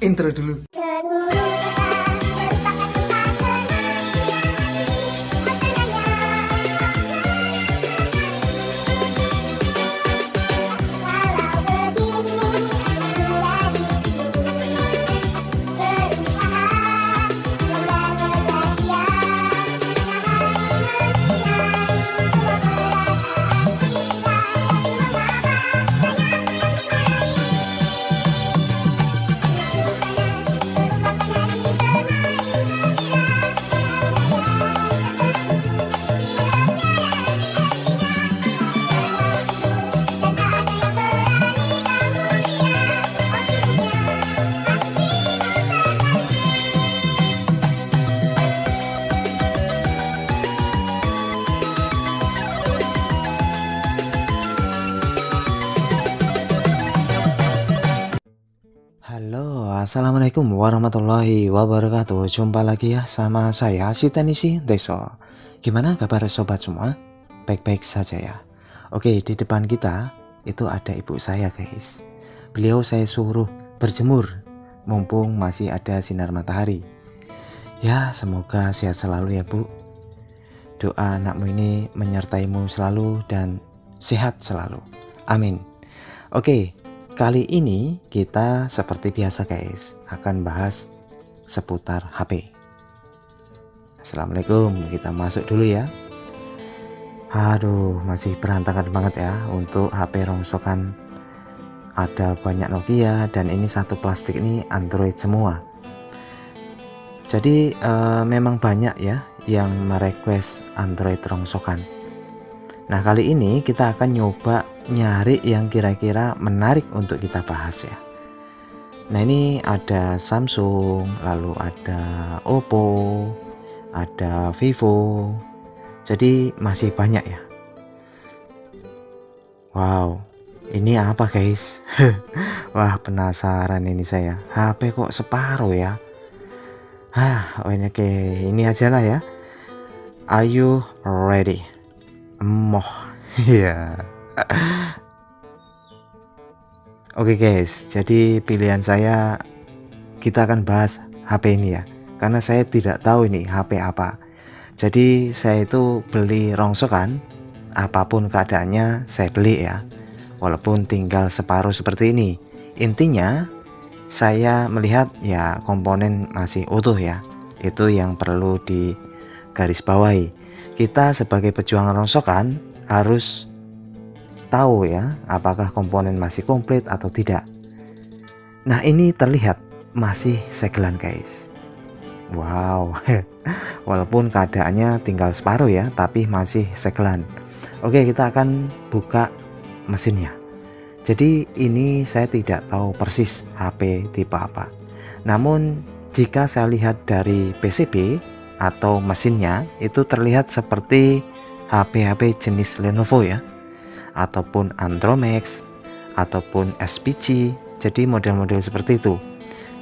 Intro dulu. Halo, assalamualaikum warahmatullahi wabarakatuh. Jumpa lagi ya sama saya si Tenisi Deso. Gimana kabar sobat semua? Baik-baik saja ya. Oke, di depan kita itu ada ibu saya guys. Beliau saya suruh berjemur mumpung masih ada sinar matahari. Ya, semoga sehat selalu ya bu. Doa anakmu ini menyertaimu selalu dan sehat selalu. Amin. Oke. Kali ini kita seperti biasa guys akan bahas seputar HP. Assalamualaikum, kita masuk dulu ya. Aduh, masih berantakan banget ya untuk HP rongsokan. Ada banyak Nokia dan ini satu plastik ini Android semua. Jadi memang banyak ya yang merequest Android rongsokan. Nah kali ini kita akan nyoba nyari yang kira-kira menarik untuk kita bahas ya. Nah ini ada Samsung, lalu ada Oppo, ada Vivo. Jadi masih banyak ya. Wow, ini apa guys? Wah penasaran ini saya. HP kok separuh ya? Oke, ini aja lah ya. Are you ready? Emoh, ya. Oke guys, jadi pilihan saya kita akan bahas HP ini ya. Karena saya tidak tahu ini HP apa. Jadi saya itu beli rongsokan, apapun keadaannya saya beli ya. Walaupun tinggal separuh seperti ini. Intinya saya melihat ya komponen masih utuh ya. Itu yang perlu digarisbawahi. Kita sebagai pejuang rongsokan harus tahu ya apakah komponen masih komplit atau tidak. Nah ini terlihat masih segelan guys. Wow. Walaupun keadaannya tinggal separuh ya, tapi masih segelan. Oke, kita akan buka mesinnya. Jadi ini saya tidak tahu persis HP tipe apa. Namun jika saya lihat dari PCB atau mesinnya itu terlihat seperti HP-HP jenis Lenovo ya, ataupun Andromax ataupun SPG. Jadi model-model seperti itu.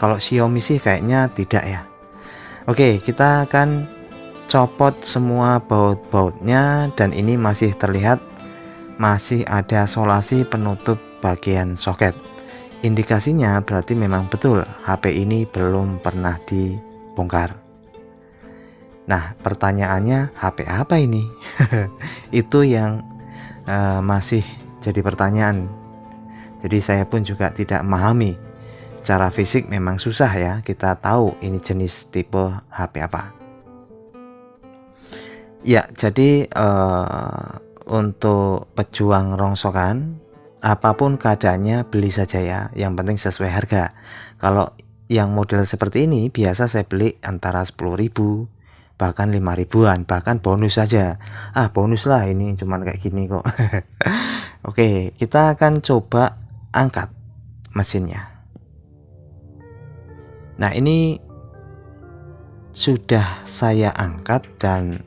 Kalau Xiaomi sih kayaknya tidak ya. Oke, kita akan copot semua baut-bautnya dan ini masih terlihat masih ada solasi penutup bagian soket. Indikasinya berarti memang betul HP ini belum pernah dibongkar. Nah, pertanyaannya HP apa ini? Itu yang masih jadi pertanyaan. Jadi saya pun juga tidak memahami. Secara fisik memang susah ya kita tahu ini jenis tipe HP apa. Ya jadi untuk pejuang rongsokan apapun keadaannya beli saja ya. Yang penting sesuai harga. Kalau yang model seperti ini biasa saya beli antara 10.000 bahkan 5.000-an, bahkan bonus saja. Bonus lah ini cuman kayak gini kok. Oke, kita akan coba angkat mesinnya. Nah ini sudah saya angkat dan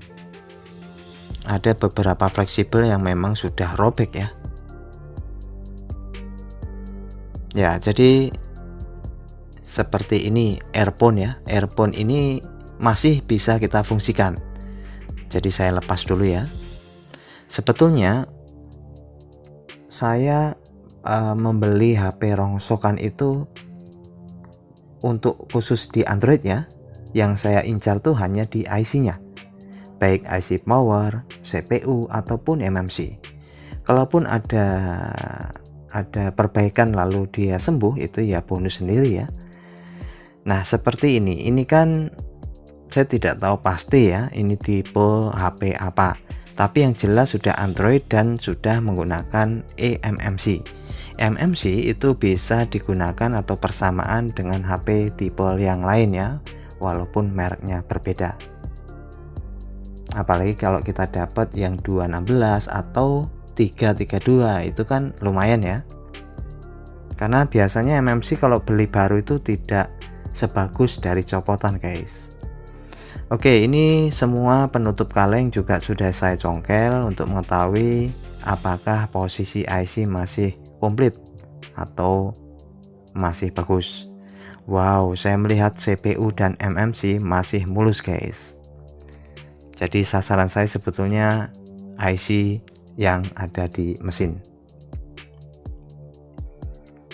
ada beberapa fleksibel yang memang sudah robek ya. Ya jadi seperti ini earphone ya. Earphone ini masih bisa kita fungsikan. Jadi saya lepas dulu ya. Sebetulnya saya membeli HP rongsokan itu untuk khusus di Android ya, yang saya incar tuh hanya di IC-nya, baik IC power, CPU ataupun MMC. Kalaupun ada perbaikan lalu dia sembuh, itu ya bonus sendiri ya. Nah seperti ini kan saya tidak tahu pasti ya ini tipe HP apa, tapi yang jelas sudah Android dan sudah menggunakan eMMC. eMMC itu bisa digunakan atau persamaan dengan HP tipe yang lain ya, walaupun mereknya berbeda. Apalagi kalau kita dapat yang 216 atau 332 itu kan lumayan ya. Karena biasanya MMC kalau beli baru itu tidak sebagus dari copotan guys. Oke, ini semua penutup kaleng juga sudah saya congkel untuk mengetahui apakah posisi IC masih komplit atau masih bagus. Wow, saya melihat CPU dan MMC masih mulus guys. Jadi sasaran saya sebetulnya IC yang ada di mesin.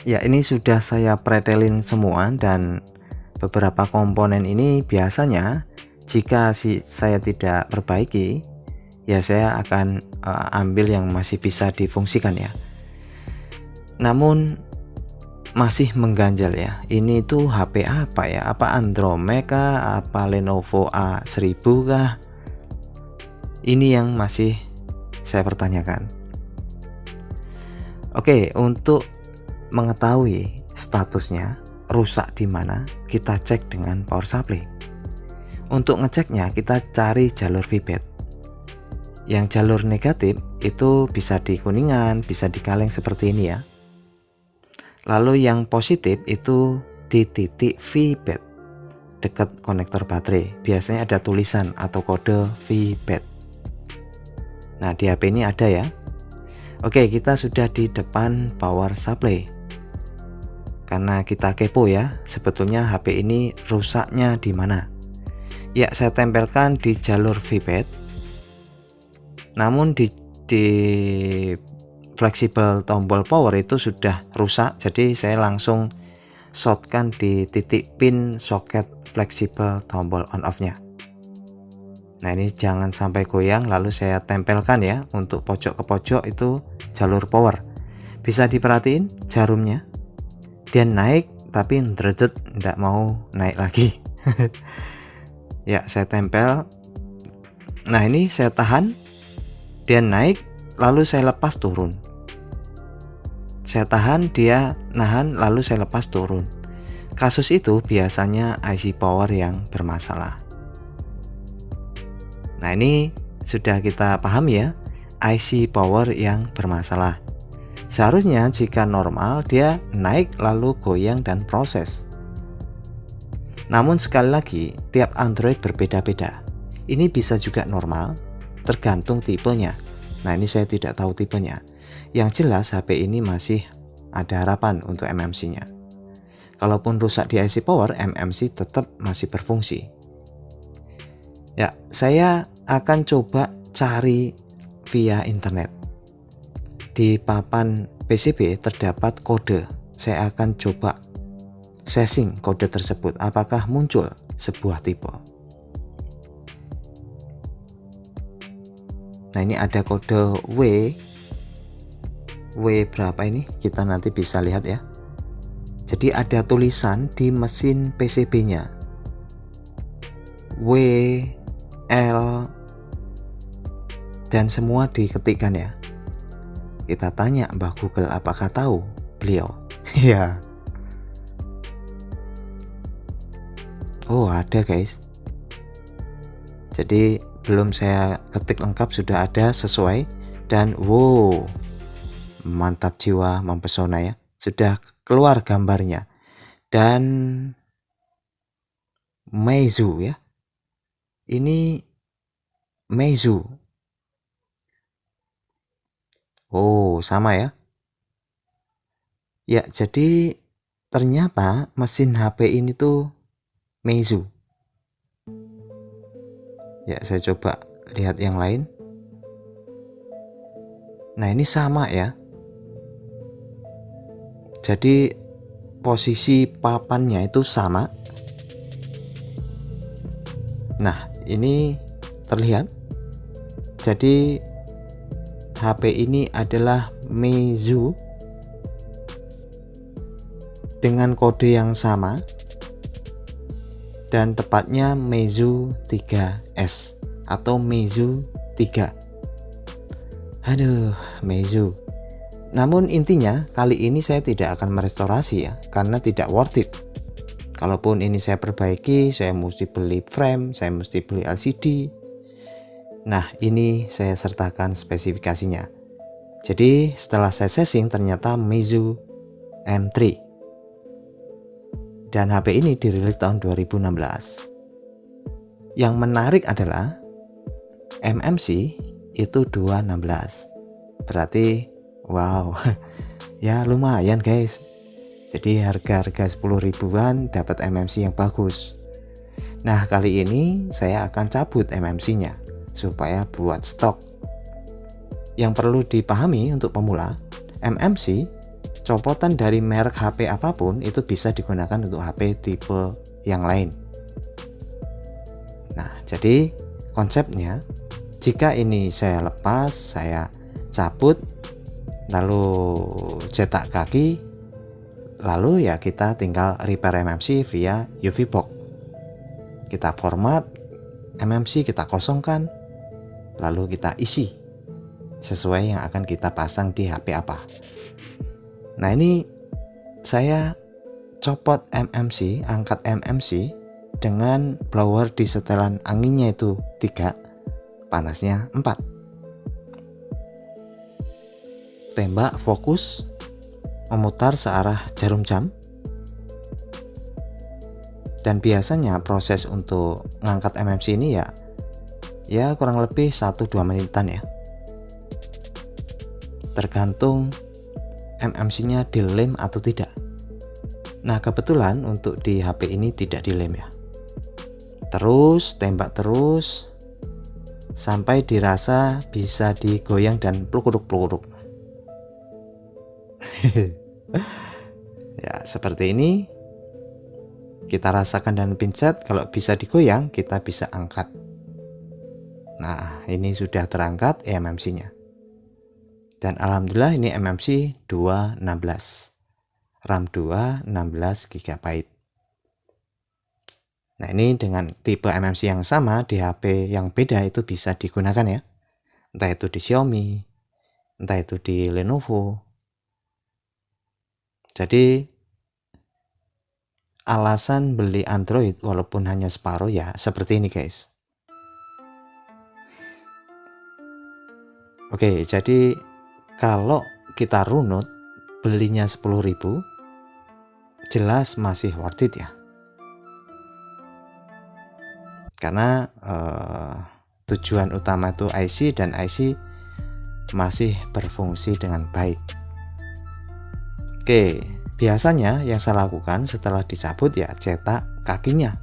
Ya, ini sudah saya pretelin semua, dan beberapa komponen ini biasanya jika saya tidak perbaiki ya saya akan ambil yang masih bisa difungsikan ya. Namun masih mengganjal ya, ini tuh HP apa ya, apa Andromed kah, apa Lenovo A1000 kah? Ini yang masih saya pertanyakan. Oke, untuk mengetahui statusnya rusak di mana, kita cek dengan power supply. Untuk ngeceknya kita cari jalur feedback. Yang jalur negatif itu bisa di kuningan, bisa di kaleng seperti ini ya. Lalu yang positif itu di titik feedback dekat konektor baterai. Biasanya ada tulisan atau kode feedback. Nah di HP ini ada ya. Oke, kita sudah di depan power supply. Karena kita kepo ya, sebetulnya HP ini rusaknya di mana. Ya, saya tempelkan di jalur feedback. Namun di fleksibel tombol power itu sudah rusak, jadi saya langsung shortkan di titik pin soket fleksibel tombol on off-nya. Nah, ini jangan sampai goyang, lalu saya tempelkan ya untuk pojok ke pojok itu jalur power. Bisa diperhatiin jarumnya. Dia naik tapi ndredet, tidak mau naik lagi. Ya, saya tempel. Nah, ini saya tahan, dia naik, lalu saya lepas turun. Saya tahan, dia nahan, lalu saya lepas turun. Kasus itu biasanya IC power yang bermasalah. Nah, ini sudah kita pahami ya, IC power yang bermasalah. Seharusnya jika normal dia naik lalu goyang dan proses. Namun sekali lagi tiap Android berbeda-beda. Ini bisa juga normal, tergantung tipenya. Nah ini saya tidak tahu tipenya. Yang jelas HP ini masih ada harapan untuk MMC-nya. Kalaupun rusak di IC power, MMC tetap masih berfungsi. Ya, saya akan coba cari via internet. Di papan PCB terdapat kode. Saya akan coba setting kode tersebut, apakah muncul sebuah tipe. Nah ini ada kode W berapa ini, kita nanti bisa lihat ya. Jadi ada tulisan di mesin PCB nya W, L, dan semua diketikkan ya. Kita tanya Mbah Google apakah tahu, beliau ya. Oh ada guys, jadi belum saya ketik lengkap sudah ada sesuai, dan wow mantap jiwa, mempesona ya, sudah keluar gambarnya. Dan Meizu ya, ini Meizu. Oh sama ya. Ya jadi ternyata mesin HP ini tuh Meizu. Ya saya coba lihat yang lain. Nah ini sama ya. Jadi posisi papannya itu sama. Nah, ini terlihat. Jadi HP ini adalah Meizu dengan kode yang sama dan tepatnya Meizu 3S atau Meizu 3. Aduh, Meizu. Namun intinya kali ini saya tidak akan merestorasi ya, karena tidak worth it. Kalaupun ini saya perbaiki, saya mesti beli frame, saya mesti beli LCD. Nah, ini saya sertakan spesifikasinya. Jadi setelah saya setting ternyata Meizu M3. Dan HP ini dirilis tahun 2016. Yang menarik adalah MMC itu 216. Berarti wow, ya lumayan guys. Jadi harga-harga 10 ribuan dapat MMC yang bagus. Nah, kali ini saya akan cabut MMC-nya supaya buat stok. Yang perlu dipahami untuk pemula, MMC copotan dari merek HP apapun itu bisa digunakan untuk HP tipe yang lain. Nah, jadi konsepnya jika ini saya lepas, saya cabut, lalu cetak kaki, lalu ya kita tinggal repair MMC via UV box. Kita format MMC, kita kosongkan, lalu kita isi sesuai yang akan kita pasang di HP apa. Nah, ini saya copot MMC, angkat MMC dengan blower di setelan anginnya itu 3, panasnya 4. Tembak fokus memutar searah jarum jam. Dan biasanya proses untuk ngangkat MMC ini ya kurang lebih 1-2 menitan ya. Tergantung MMC-nya dilem atau tidak. Nah, kebetulan untuk di HP ini tidak dilem ya. Terus tembak terus sampai dirasa bisa digoyang dan pluk-pluk. Ya, seperti ini. Kita rasakan dan pincet, kalau bisa digoyang kita bisa angkat. Nah, ini sudah terangkat MMC-nya. Dan alhamdulillah ini MMC 216, RAM 2 16 GB. Nah, ini dengan tipe MMC yang sama di HP yang beda itu bisa digunakan ya. Entah itu di Xiaomi, entah itu di Lenovo. Jadi alasan beli Android walaupun hanya separuh ya seperti ini guys. Oke, jadi kalau kita runut belinya 10.000 jelas masih worth it ya. Karena tujuan utama itu IC dan IC masih berfungsi dengan baik. Oke, biasanya yang saya lakukan setelah dicabut ya cetak kakinya,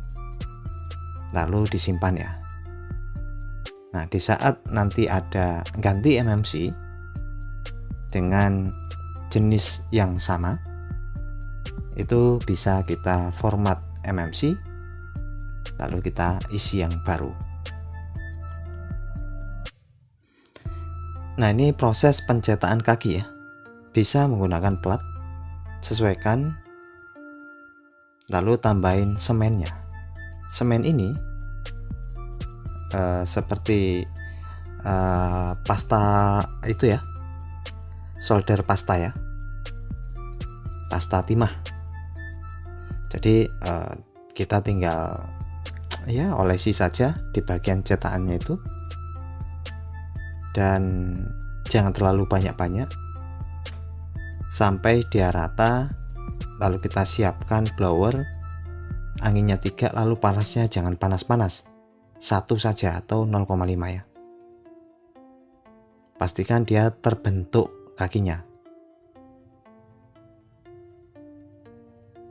lalu disimpan ya. Nah, di saat nanti ada ganti MMC dengan jenis yang sama, itu bisa kita format MMC, lalu kita isi yang baru. Nah, ini proses pencetakan kaki ya, bisa menggunakan plat, sesuaikan, lalu tambahin semennya. Semen ini seperti pasta itu ya, solder pasta ya, pasta timah. Jadi kita tinggal ya olesi saja di bagian cetakannya itu, dan jangan terlalu banyak-banyak sampai dia rata. Lalu kita siapkan blower anginnya 3, lalu panasnya jangan panas-panas, 1 saja atau 0,5 ya. Pastikan dia terbentuk kakinya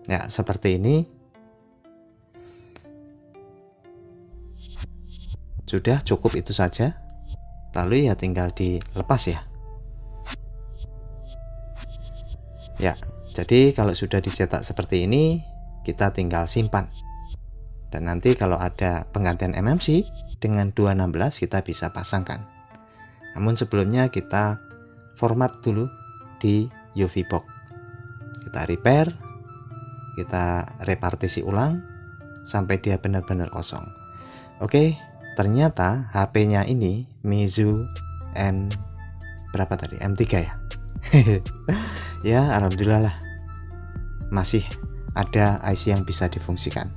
ya, seperti ini. Sudah cukup itu saja, lalu ya tinggal dilepas ya. Ya, Jadi kalau sudah dicetak seperti ini, kita tinggal simpan. Dan nanti kalau ada penggantian MMC dengan 216 kita bisa pasangkan. Namun sebelumnya kita format dulu di UV box. Kita repair, kita repartisi ulang sampai dia benar-benar kosong. Oke, ternyata HP-nya ini Meizu berapa tadi? M3 ya. Ya, alhamdulillah lah. Masih ada IC yang bisa difungsikan.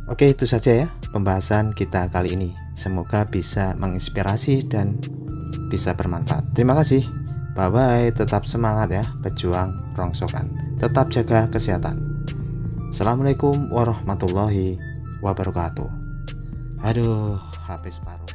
Oke, itu saja ya pembahasan kita kali ini. Semoga bisa menginspirasi dan bisa bermanfaat. Terima kasih. Bye bye. Tetap semangat ya, pejuang rongsokan. Tetap jaga kesehatan. Assalamualaikum warahmatullahi wabarakatuh. Aduh, HP separuh.